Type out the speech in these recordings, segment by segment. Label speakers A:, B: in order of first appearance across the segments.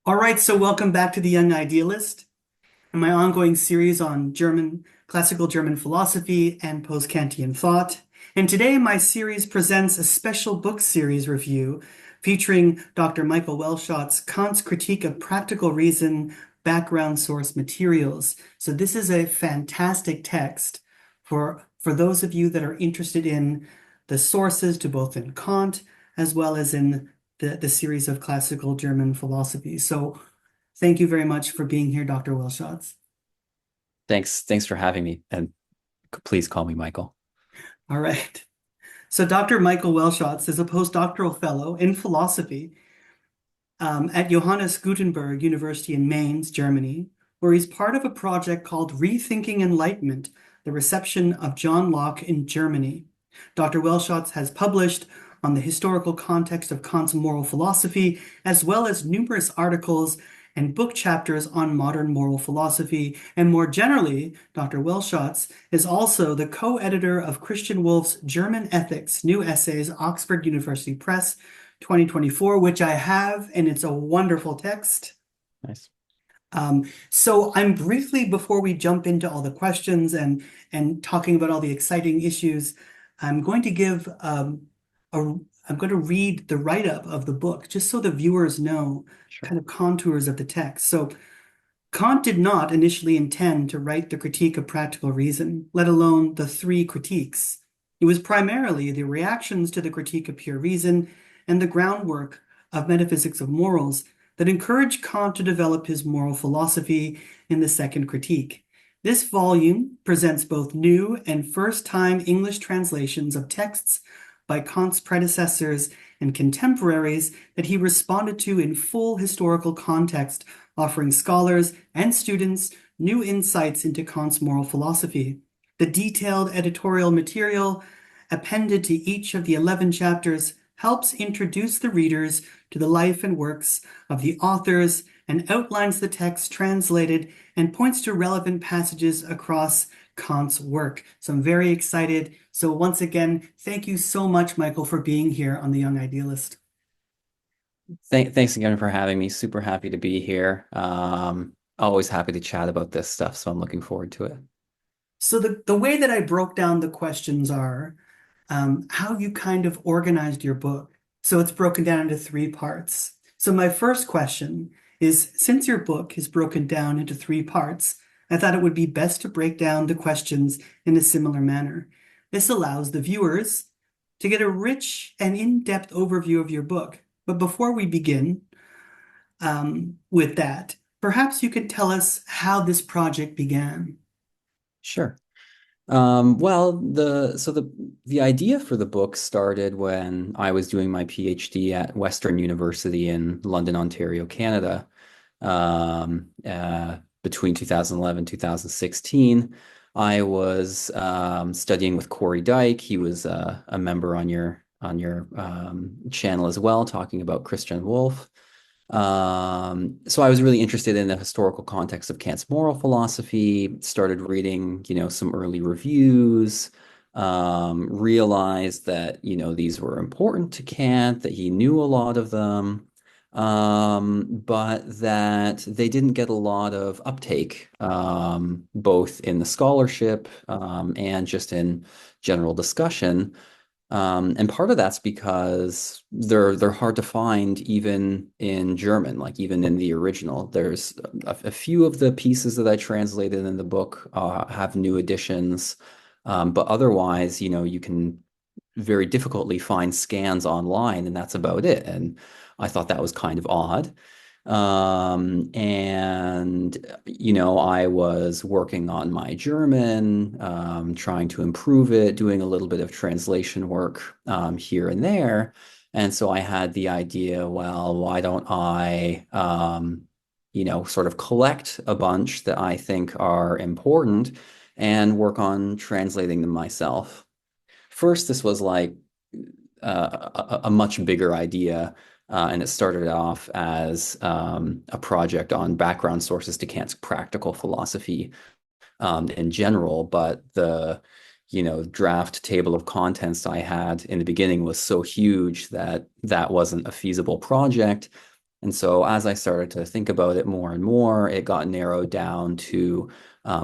A: All right, so welcome back to the Young Idealist and my ongoing series on classical German philosophy and post-Kantian thought. And today my series presents a special book series review featuring Dr. Michael Walschots' Kant's Critique of Practical Reason, Background Source Materials. So this is a fantastic text for those of you that are interested in the sources to both in Kant as well as in the series of classical German philosophy. So thank you very much for being here, Dr. Walschots.
B: Thanks for having me, and please call me Michael.
A: All right. So Dr. Michael Walschots is a postdoctoral fellow in philosophy at Johannes Gutenberg University in Mainz, Germany, where he's part of a project called Rethinking Enlightenment, the Reception of John Locke in Germany. Dr. Walschots has published on the historical context of Kant's moral philosophy, as well as numerous articles and book chapters on modern moral philosophy. And more generally, Dr. Walschots is also the co-editor of Christian Wolff's German Ethics, New Essays, Oxford University Press, 2024, which I have, and it's a wonderful text.
B: Nice.
A: So I'm briefly, before we jump into all the questions and talking about all the exciting issues, I'm going to give I'm going to read the write-up of the book just so the viewers know
B: Sure.
A: kind of contours of the text. So Kant did not initially intend to write the Critique of Practical Reason, let alone the three critiques. It was primarily the reactions to the Critique of Pure Reason and the groundwork of Metaphysics of Morals that encouraged Kant to develop his moral philosophy in the second critique. This volume presents both new and first-time English translations of texts by Kant's predecessors and contemporaries that he responded to in full historical context, offering scholars and students new insights into Kant's moral philosophy. The detailed editorial material appended to each of the 11 chapters helps introduce the readers to the life and works of the authors and outlines the text translated and points to relevant passages across Kant's work. So I'm very excited. So once again, thank you so much, Michael, for being here on The Young Idealist.
B: Thanks again for having me. Super happy to be here. Always happy to chat about this stuff, so I'm looking forward to it.
A: So the way that I broke down the questions are how you kind of organized your book. So it's broken down into three parts. So my first question is, since your book is broken down into three parts, I thought it would be best to break down the questions in a similar manner. This allows the viewers to get a rich and in-depth overview of your book. But before we begin with that, perhaps you could tell us how this project began.
B: Sure. Well, the idea for the book started when I was doing my PhD at Western University in London, Ontario, Canada, between 2011 2016. I was studying with Corey Dyke. He was a member on your channel as well, talking about Christian Wolff. So I was really interested in the historical context of Kant's moral philosophy, started reading, some early reviews, realized that, these were important to Kant, that he knew a lot of them, but that they didn't get a lot of uptake, both in the scholarship, and just in general discussion. And part of that's because they're hard to find even in German, like even in the original. There's a few of the pieces that I translated in the book have new additions, but otherwise, you can very difficultly find scans online, and that's about it. And I thought that was kind of odd. And, I was working on my German, trying to improve it, doing a little bit of translation work here and there. And so I had the idea, well, why don't I, sort of collect a bunch that I think are important and work on translating them myself. First, this was like a much bigger idea. And it started off as a project on background sources to Kant's practical philosophy in general. But the, draft table of contents I had in the beginning was so huge that that wasn't a feasible project. And so as I started to think about it more and more, it got narrowed down to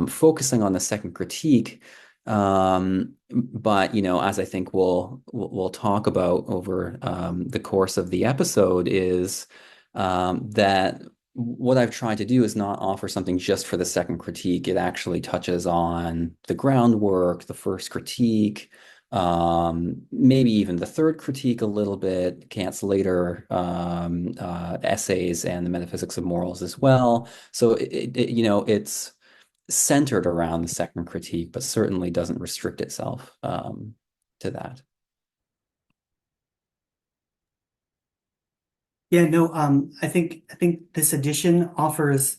B: focusing on the second critique. But as I think we'll talk about over the course of the episode, is that what I've tried to do is not offer something just for the second critique. It actually touches on the groundwork, the first critique, maybe even the third critique a little bit, Kant's later essays and the metaphysics of morals as well. So it's centered around the second critique, but certainly doesn't restrict itself to that.
A: Yeah, no, I think this edition offers,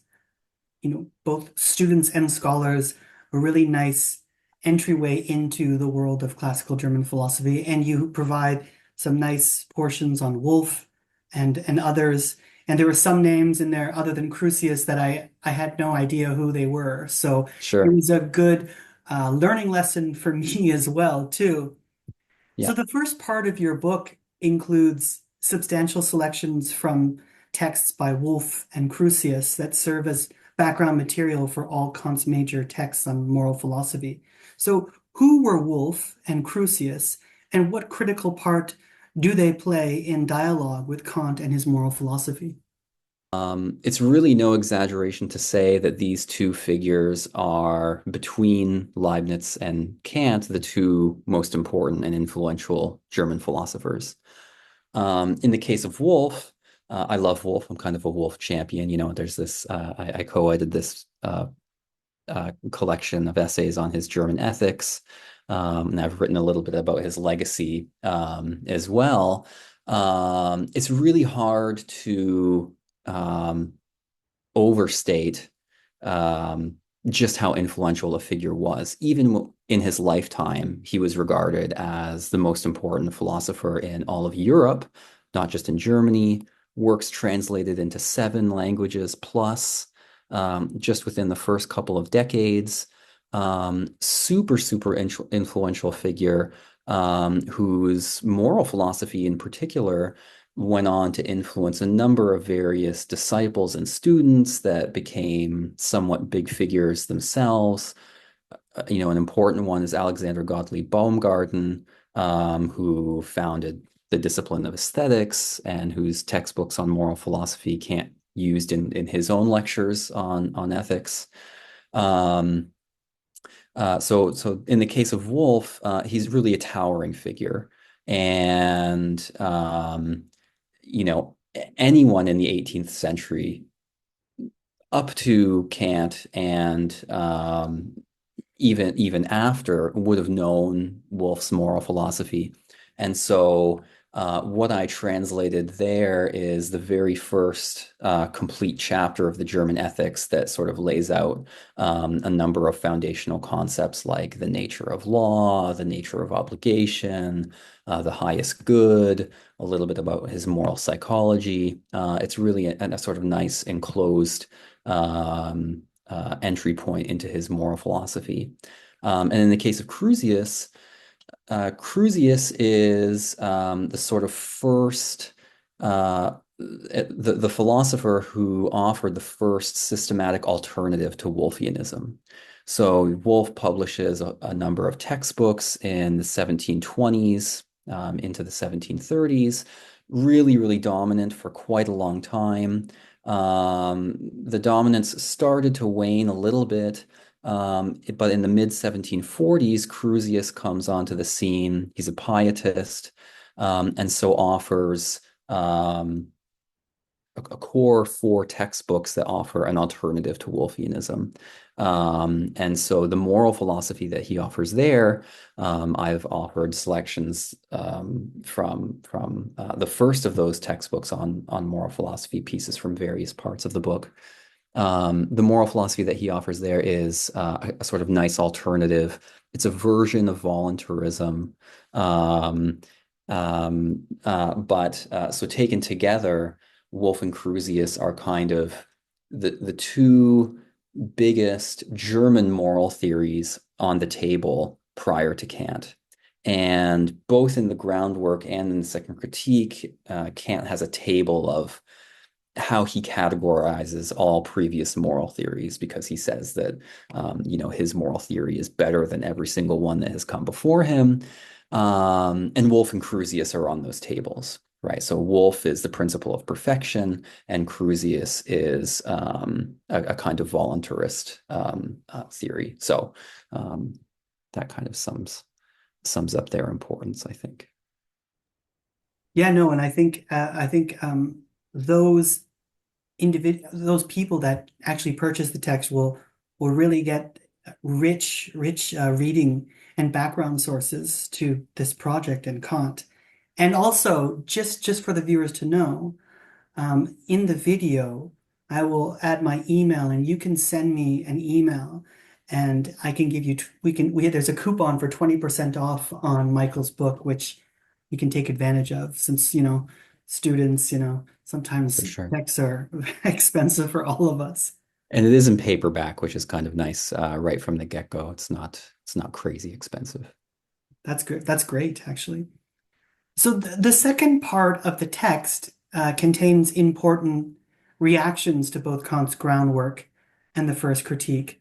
A: both students and scholars a really nice entryway into the world of classical German philosophy, and you provide some nice portions on Wolff and others. And there were some names in there other than Crucius that I had no idea who they were. So it
B: Sure.
A: was a good learning lesson for me as well, too. So
B: Yeah.
A: the first part of your book includes substantial selections from texts by Wolff and Crucius that serve as background material for all Kant's major texts on moral philosophy. So who were Wolff and Crucius, and what critical part do they play in dialogue with Kant and his moral philosophy?
B: It's really no exaggeration to say that these two figures are, between Leibniz and Kant, the two most important and influential German philosophers. In the case of Wolff, I love Wolff. I'm kind of a Wolff champion. There's this, I co-edited this collection of essays on his German ethics. And I've written a little bit about his legacy as well. It's really hard to overstate um, just how influential a figure was. Even in his lifetime, he was regarded as the most important philosopher in all of Europe, not just in Germany. Works translated into 7 languages plus just within the first couple of decades. Super, super influential figure whose moral philosophy in particular went on to influence a number of various disciples and students that became somewhat big figures themselves. An important one is Alexander Gottlieb Baumgarten, who founded the discipline of aesthetics and whose textbooks on moral philosophy Kant used in his own lectures on ethics. Um, so in the case of Wolff, he's really a towering figure. And anyone in the 18th century up to Kant and even after would have known Wolff's moral philosophy. And so what I translated there is the very first complete chapter of the German ethics that sort of lays out a number of foundational concepts like the nature of law, the nature of obligation, the highest good, a little bit about his moral psychology. It's really a sort of nice enclosed entry point into his moral philosophy. And in the case of Crusius, Crusius is the sort of first, the philosopher who offered the first systematic alternative to Wolffianism. So Wolff publishes a number of textbooks in the 1720s into the 1730s, really, really dominant for quite a long time. The dominance started to wane a little bit. But in the mid 1740s, Crusius comes onto the scene. He's a pietist, and so offers a core 4 textbooks that offer an alternative to Wolffianism. And so the moral philosophy that he offers there, I've offered selections from the first of those textbooks on moral philosophy, pieces from various parts of the book. The moral philosophy that he offers there is a sort of nice alternative. It's a version of voluntarism. But so taken together, Wolff and Crusius are kind of the two biggest German moral theories on the table prior to Kant. And both in the groundwork and in the second critique, Kant has a table of how he categorizes all previous moral theories, because he says that his moral theory is better than every single one that has come before him. And Wolff and Crusius are on those tables, right? So Wolff is the principle of perfection, and Crusius is a kind of voluntarist theory. So that kind of sums up their importance, I think.
A: Yeah, no, and I think those those people that actually purchase the text will really get rich reading and background sources to this project and Kant. And also, just for the viewers to know, in the video, I will add my email, and you can send me an email, and I can give you there's a coupon for 20% off on Michael's book, which you can take advantage of, since students,
B: For
A: sometimes
B: sure.
A: texts are expensive for all of us.
B: And it is in paperback, which is kind of nice, right from the get-go. It's not crazy expensive.
A: That's good. That's great, actually. So the second part of the text contains important reactions to both Kant's groundwork and the first critique.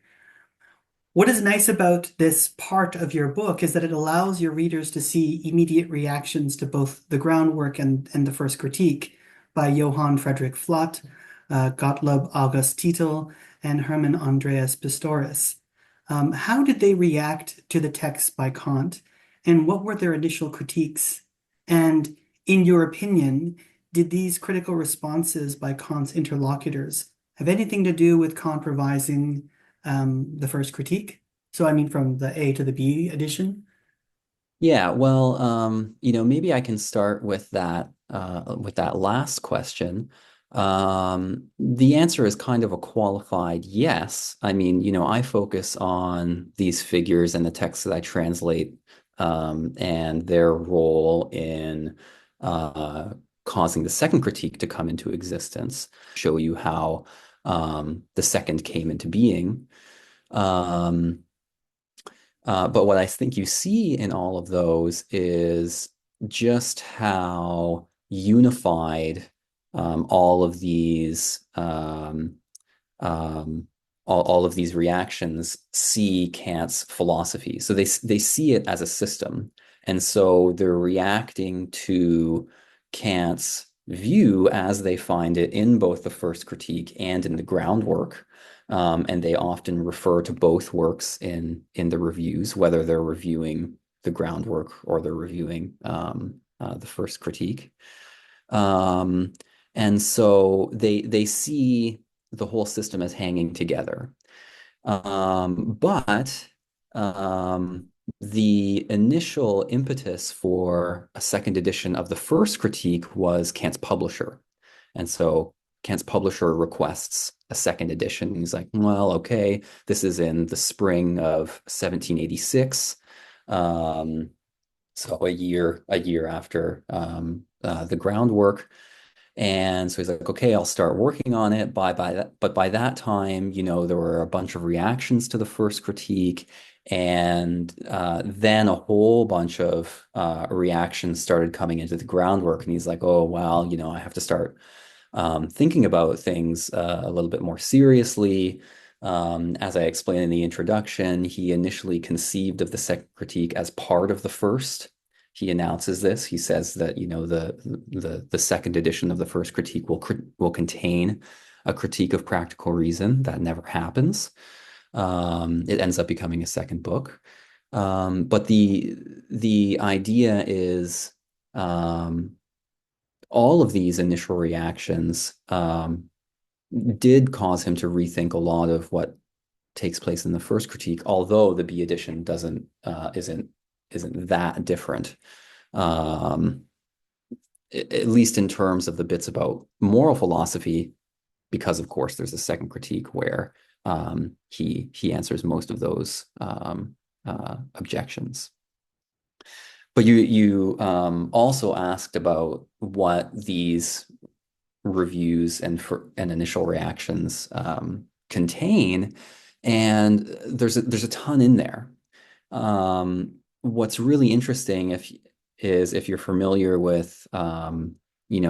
A: What is nice about this part of your book is that it allows your readers to see immediate reactions to both the groundwork and the first critique by Johann Friedrich Flott, Gottlob August Titel, and Hermann Andreas Pistorius. How did they react to the text by Kant, and what were their initial critiques? And in your opinion, did these critical responses by Kant's interlocutors have anything to do with Kant revising the first critique? So I mean from the A to the B edition.
B: Yeah, well, maybe I can start with that last question. The answer is kind of a qualified yes. I mean, I focus on these figures and the texts that I translate, and their role in causing the second critique to come into existence, show you how the second came into being. Um, but what I think you see in all of those is just how unified all of these um, all of these reactions see Kant's philosophy. So they see it as a system, and so they're reacting to Kant's view as they find it in both the first critique and in the groundwork. And they often refer to both works in the reviews, whether they're reviewing the groundwork or they're reviewing the first critique. Um, and so they see the whole system as hanging together. But the initial impetus for a second edition of the first critique was Kant's publisher. And so Kant's publisher requests a second edition. He's like, well, okay, this is in the spring of 1786. Um, so a year after the groundwork. And so he's like, okay, I'll start working on it. But by that time, there were a bunch of reactions to the first critique, and then a whole bunch of reactions started coming into the groundwork. And he's like, oh, well, I have to start thinking about things a little bit more seriously. As I explained in the introduction, he initially conceived of the second critique as part of the first. He announces this. He says that the second edition of the first critique will contain a critique of practical reason. That never happens. It ends up becoming a second book. But the idea is all of these initial reactions did cause him to rethink a lot of what takes place in the first critique, although the B edition doesn't isn't that different, um, at least in terms of the bits about moral philosophy, because of course there's a second critique where he answers most of those objections. But you also asked about what these reviews and initial reactions contain, and there's a ton in there. What's really interesting if you're familiar with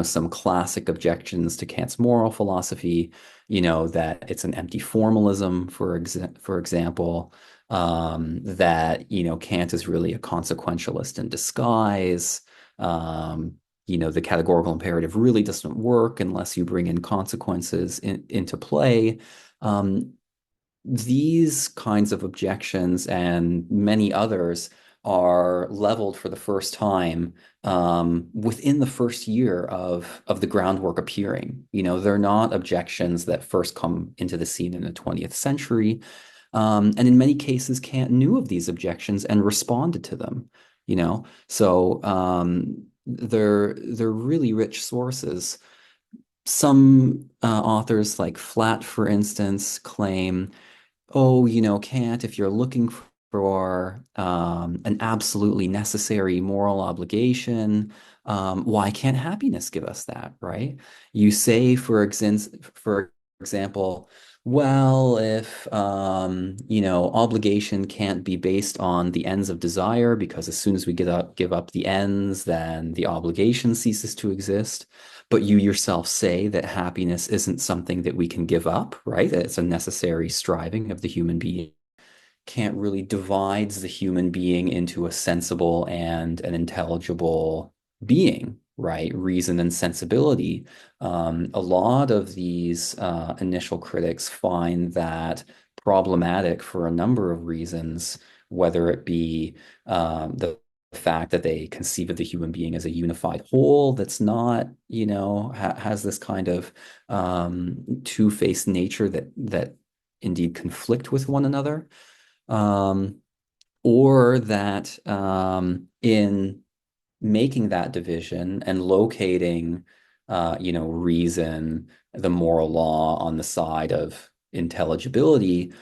B: some classic objections to Kant's moral philosophy, that it's an empty formalism, for example, that, Kant is really a consequentialist in disguise. The categorical imperative really doesn't work unless you bring in consequences into play. Um, these kinds of objections and many others are leveled for the first time within the first year of the groundwork appearing. They're not objections that first come into the scene in the 20th century. And in many cases, Kant knew of these objections and responded to them. So they're really rich sources. Some authors, like Flat, for instance, claim, oh, Kant, if you're looking for an absolutely necessary moral obligation, why can't happiness give us that, right? You say, for example, well, if obligation can't be based on the ends of desire, because as soon as we give up the ends, then the obligation ceases to exist. But you yourself say that happiness isn't something that we can give up, right? That it's a necessary striving of the human being. Kant really divides the human being into a sensible and an intelligible being, right? Reason and sensibility. A lot of these initial critics find that problematic for a number of reasons, whether it be the fact that they conceive of the human being as a unified whole that's not, has this kind of two-faced nature that indeed conflict with one another, um, or that in making that division and locating, reason, the moral law on the side of intelligibility,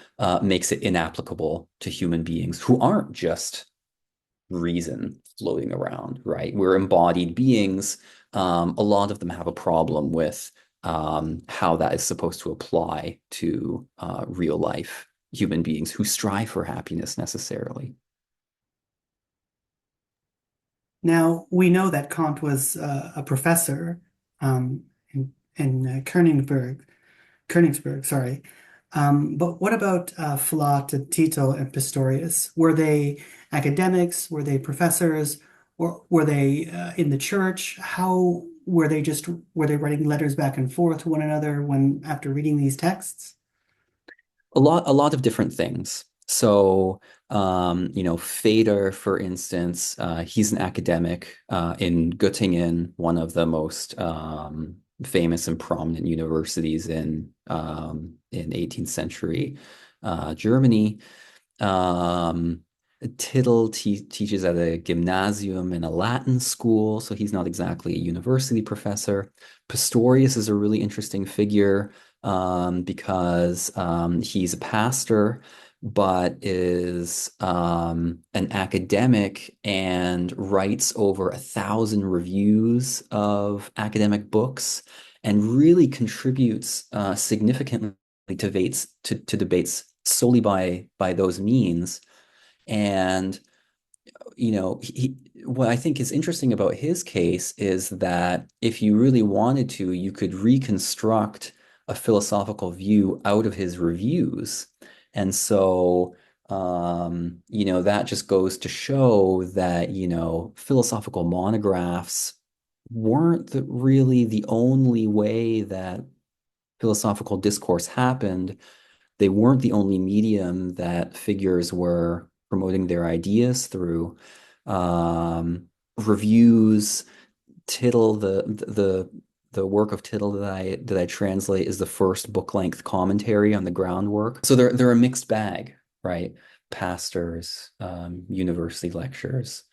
B: makes it inapplicable to human beings who aren't just reason floating around, right? We're embodied beings. A lot of them have a problem with how that is supposed to apply to real life human beings who strive for happiness necessarily.
A: Now, we know that Kant was a professor in Königsberg, sorry. But what about Flatt, Tito, and Pistorius? Were they academics? Were they professors? Or were they in the church? How were they writing letters back and forth to one another when after reading these texts?
B: A lot of different things. So, Feder, for instance, he's an academic in Göttingen, one of the most famous and prominent universities in 18th century Germany. Um, Tittle teaches at a gymnasium in a Latin school, so he's not exactly a university professor. Pistorius is a really interesting figure because he's a pastor, but is an academic and writes over 1,000 reviews of academic books and really contributes significantly to debates solely by those means. And what I think is interesting about his case is that if you really wanted to, you could reconstruct a philosophical view out of his reviews. And so, that just goes to show that, philosophical monographs weren't really the only way that philosophical discourse happened. They weren't the only medium that figures were promoting their ideas through. Reviews, Tittle, the work of Tittle that I translate is the first book-length commentary on the groundwork. So they're a mixed bag, right? Pastors, university lecturers,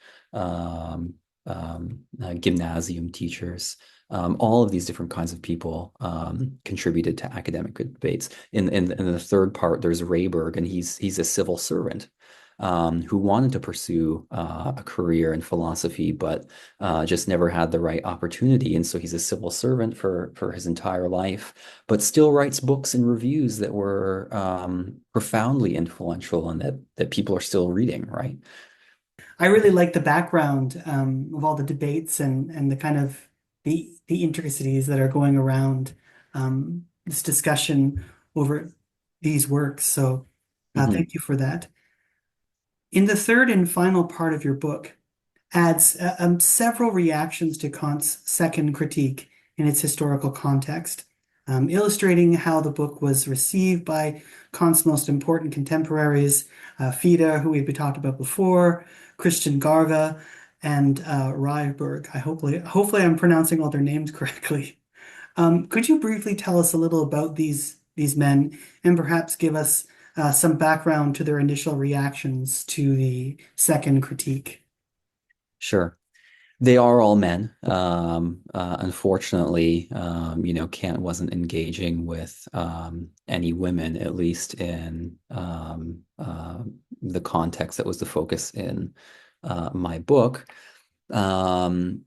B: gymnasium teachers. All of these different kinds of people contributed to academic debates. In the third part, there's Rayberg, and he's a civil servant who wanted to pursue a career in philosophy, but just never had the right opportunity. And so he's a civil servant for his entire life, but still writes books and reviews that were profoundly influential and that people are still reading, right?
A: I really like the background of all the debates and the kind of the intricacies that are going around this discussion over these works. So
B: Mhm.
A: thank you for that. In the third and final part of your book, adds several reactions to Kant's second critique in its historical context, illustrating how the book was received by Kant's most important contemporaries, Feder, who we've talked about before, Christian Garve, and Ryeberg. Hopefully I'm pronouncing all their names correctly. Could you briefly tell us a little about these men and perhaps give us some background to their initial reactions to the second critique?
B: Sure. They are all men. Unfortunately, Kant wasn't engaging with any women, at least in the context that was the focus in my book. Um,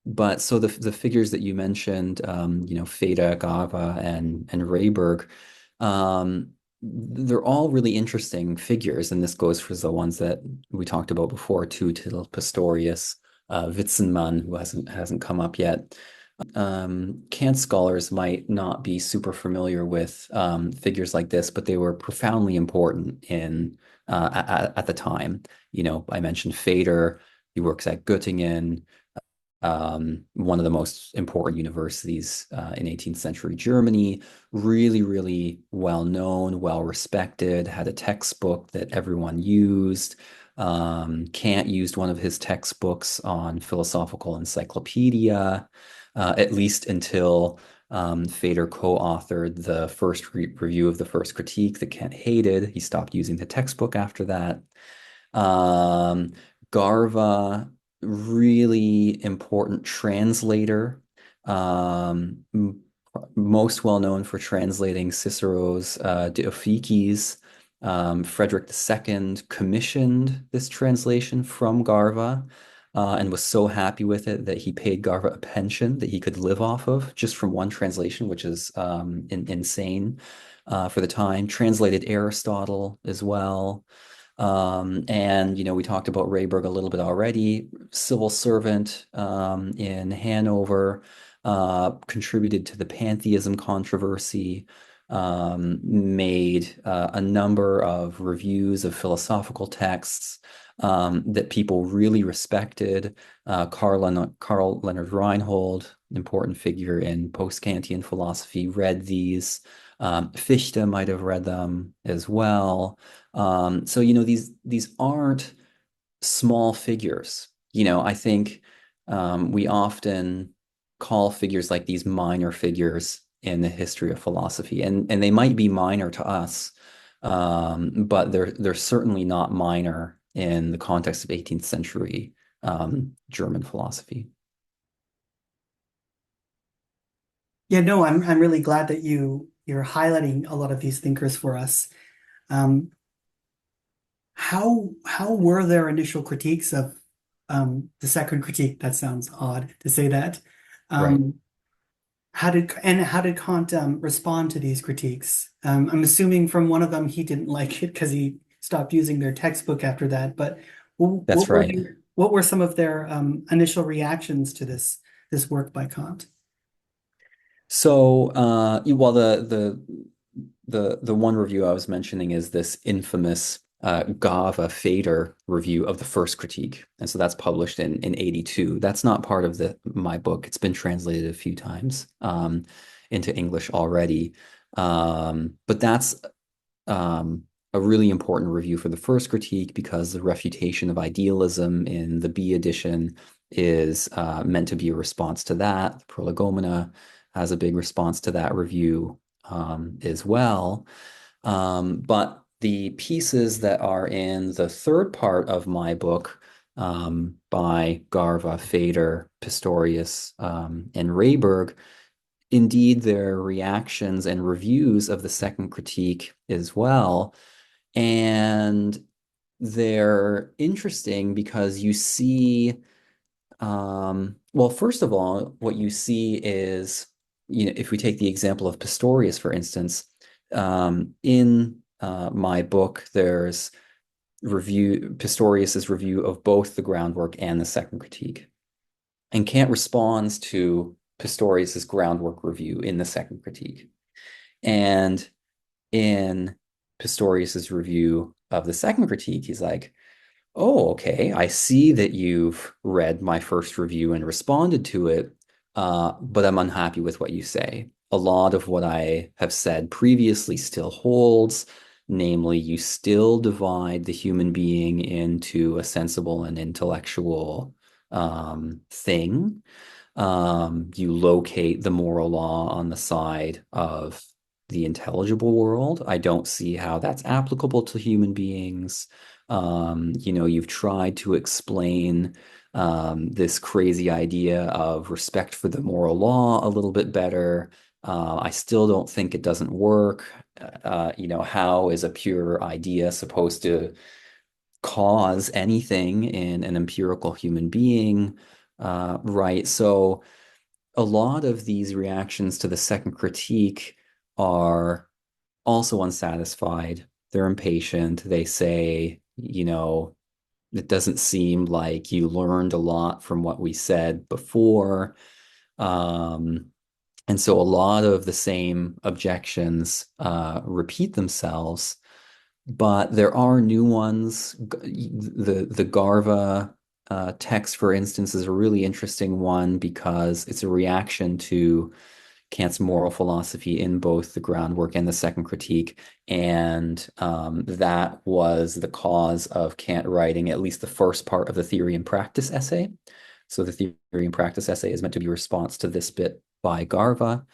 B: but so the figures that you mentioned, Feda, Gava, and Rayberg, they're all really interesting figures, and this goes for the ones that we talked about before too, Till Pistorius, Witzenmann, who hasn't come up yet. Kant scholars might not be super familiar with figures like this, but they were profoundly important at the time. I mentioned Feder. He works at Göttingen, one of the most important universities in 18th century Germany. Really, really well known, well respected, had a textbook that everyone used. Kant used one of his textbooks on philosophical encyclopedia, at least until Feder co-authored the first review of the first critique that Kant hated. He stopped using the textbook after that. Um, Garva, really important translator, most well known for translating Cicero's De Officiis. Frederick II commissioned this translation from Garva and was so happy with it that he paid Garva a pension that he could live off of just from one translation, which is insane for the time. Translated Aristotle as well. And we talked about Rayberg a little bit already. Civil servant in Hanover, contributed to the pantheism controversy, made a number of reviews of philosophical texts that people really respected. Carl Leonard Reinhold, important figure in post-Kantian philosophy, read these. Fichte might have read them as well. So these aren't small figures. I think we often call figures like these minor figures in the history of philosophy, and they might be minor to us, but they're certainly not minor in the context of 18th century German philosophy.
A: Yeah, no, I'm really glad that you're highlighting a lot of these thinkers for us. Um, how were their initial critiques of the second critique? That sounds odd to say that.
B: Right.
A: Um, how did Kant respond to these critiques? I'm assuming from one of them he didn't like it because he stopped using their textbook after that. But
B: That's right.
A: what were some of their initial reactions to this work by Kant?
B: So, well, the one review I was mentioning is this infamous Gava Fader review of the first critique, and so that's published in 82. That's not part of my book. It's been translated a few times into English already, but that's a really important review for the first critique because the refutation of idealism in the B edition is meant to be a response to that. The Prolegomena has a big response to that review as well. But the pieces that are in the third part of my book by Garva, Feder, Pistorius, and Rayberg, indeed, their reactions and reviews of the second critique as well. And they're interesting because you see, well, first of all, what you see is, if we take the example of Pistorius, for instance, in my book, there's Pistorius's review of both the groundwork and the second critique. And Kant responds to Pistorius's groundwork review in the second critique. And in Pistorius's review of the second critique, he's like, oh, okay, I see that you've read my first review and responded to it, but I'm unhappy with what you say. A lot of what I have said previously still holds, namely, you still divide the human being into a sensible and intellectual thing. You locate the moral law on the side of the intelligible world. I don't see how that's applicable to human beings. You've tried to explain this crazy idea of respect for the moral law a little bit better. I still don't think it doesn't work. How is a pure idea supposed to cause anything in an empirical human being? Right. So a lot of these reactions to the second critique are also unsatisfied. They're impatient. They say, it doesn't seem like you learned a lot from what we said before. Um, and so a lot of the same objections repeat themselves, but there are new ones. The Garva text, for instance, is a really interesting one because it's a reaction to Kant's moral philosophy in both the groundwork and the second critique. And that was the cause of Kant writing at least the first part of the theory and practice essay. So the theory and practice essay is meant to be a response to this bit by Garva.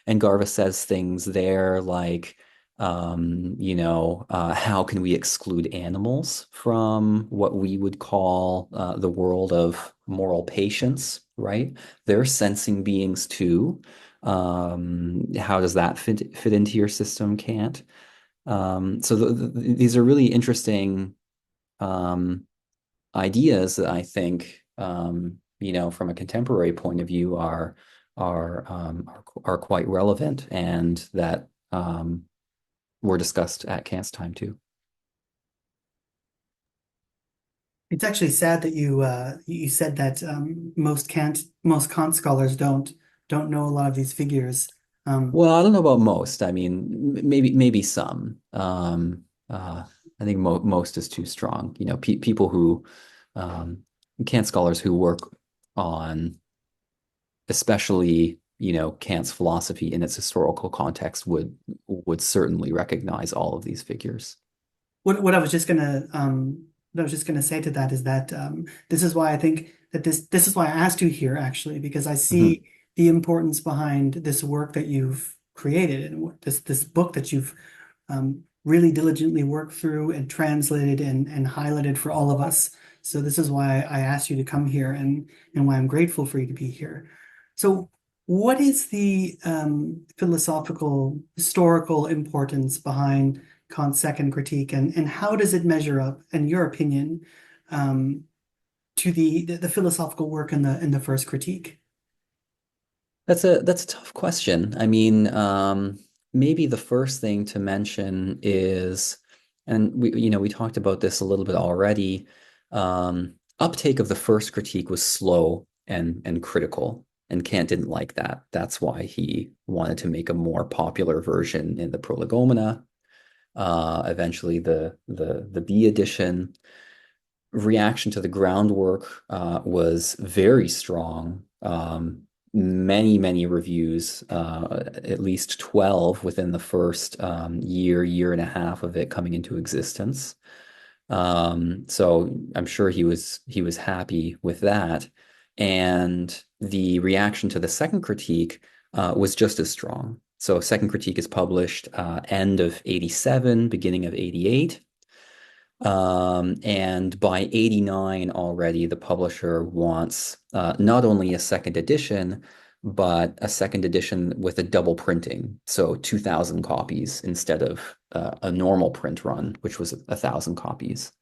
B: And Garva says things there like, how can we exclude animals from what we would call the world of moral patience, right? They're sensing beings too. How does that fit into your system, Kant? So these are really interesting um, ideas that I think, from a contemporary point of view, are quite relevant and that were discussed at Kant's time too.
A: It's actually sad that you said that most Kant scholars don't know a lot of these figures.
B: Well, I don't know about most. I mean, maybe some. I think most is too strong. People who um, Kant scholars who work on, especially, Kant's philosophy in its historical context would certainly recognize all of these figures.
A: What I was just gonna what I was just gonna say to that is that this is why I think that this is why I asked you here actually, because I
B: Mhm.
A: see the importance behind this work that you've created and this book that you've really diligently worked through and translated and highlighted for all of us. So this is why I asked you to come here and why I'm grateful for you to be here. So what is the philosophical, historical importance behind Kant's second critique, and how does it measure up, in your opinion, um, to the philosophical work in the first critique?
B: That's a tough question. I mean, maybe the first thing to mention is, and we talked about this a little bit already. Uptake of the first critique was slow and critical, and Kant didn't like that. That's why he wanted to make a more popular version in the Prolegomena. Eventually, the B edition reaction to the groundwork was very strong. Many reviews, at least 12 within the first year and a half of it coming into existence. So I'm sure he was happy with that. And the reaction to the second critique was just as strong. So second critique is published end of 87, beginning of 88. And by 89 already, the publisher wants not only a second edition, but a second edition with a double printing. So 2,000 copies instead of a normal print run, which was 1,000 copies.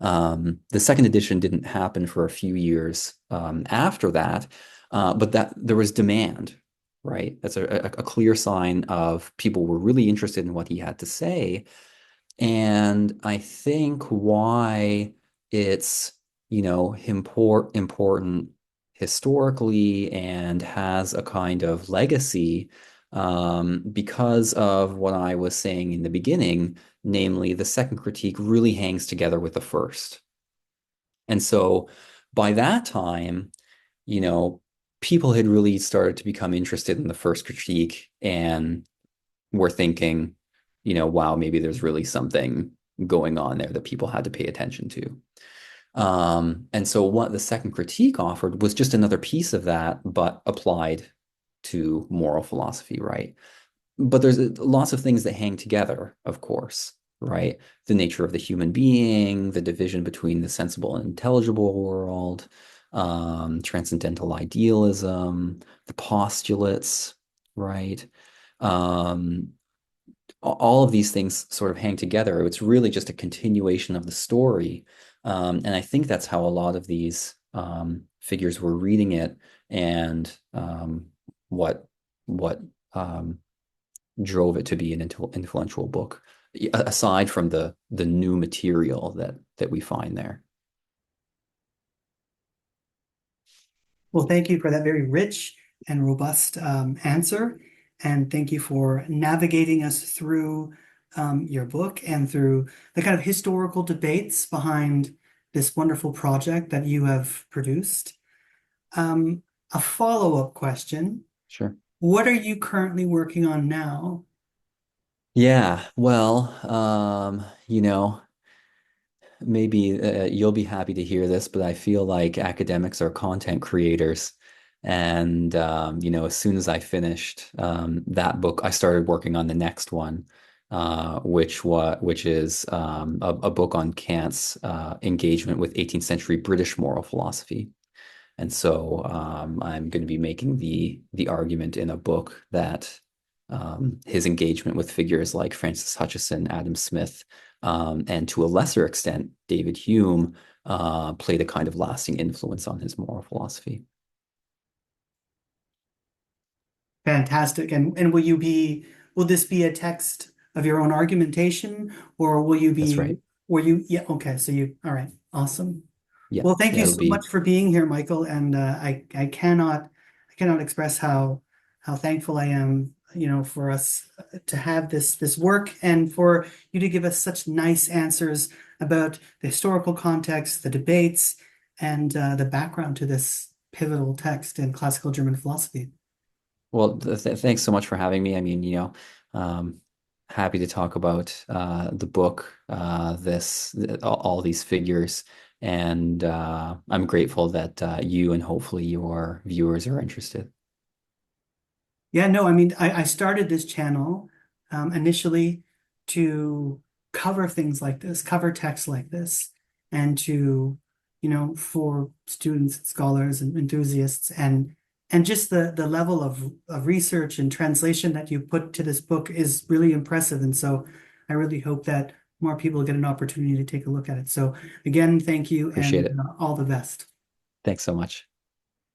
B: The second edition didn't happen for a few years after that, but that there was demand, right? That's a clear sign of people were really interested in what he had to say. And I think why it's, important historically and has a kind of legacy because of what I was saying in the beginning, namely the second critique really hangs together with the first. And so by that time, you know, people had really started to become interested in the first critique and were thinking, wow, maybe there's really something going on there that people had to pay attention to. And so what the second critique offered was just another piece of that, but applied to moral philosophy, right? But there's lots of things that hang together, of course, right? The nature of the human being, the division between the sensible and intelligible world, transcendental idealism, the postulates, right? Um, all of these things sort of hang together. It's really just a continuation of the story. And I think that's how a lot of these figures were reading it and what what um, drove it to be an influential book, aside from the new material that we find there.
A: Well, thank you for that very rich and robust answer. And thank you for navigating us through your book and through the kind of historical debates behind this wonderful project that you have produced. A follow-up question.
B: Sure.
A: What are you currently working on now?
B: Yeah, well, maybe you'll be happy to hear this, but I feel like academics are content creators. And, as soon as I finished that book, I started working on the next one, which is a book on Kant's engagement with 18th century British moral philosophy. And so I'm going to be making the argument in a book that his engagement with figures like Francis Hutcheson, Adam Smith, and to a lesser extent, David Hume, played a kind of lasting influence on his moral philosophy.
A: Fantastic. And will this be a text of your own argumentation, or
B: That's right.
A: yeah, okay, all right, awesome.
B: Yeah,
A: Well, thank
B: yeah,
A: you
B: it'll
A: so
B: be
A: much for being here, Michael. And I cannot express how thankful I am, for us to have this work and for you to give us such nice answers about the historical context, the debates, and the background to this pivotal text in classical German philosophy.
B: well. Thanks so much for having me. I mean, um, happy to talk about the book, all these figures, and I'm grateful that you and hopefully your viewers are interested.
A: Yeah, no, I mean, I started this channel initially to cover things like this, cover texts like this, and to, for students, scholars, and enthusiasts, and just the level of research and translation that you put to this book is really impressive. And so I really hope that more people get an opportunity to take a look at it. So again, thank you
B: Appreciate
A: and
B: it.
A: all the best.
B: Thanks so much.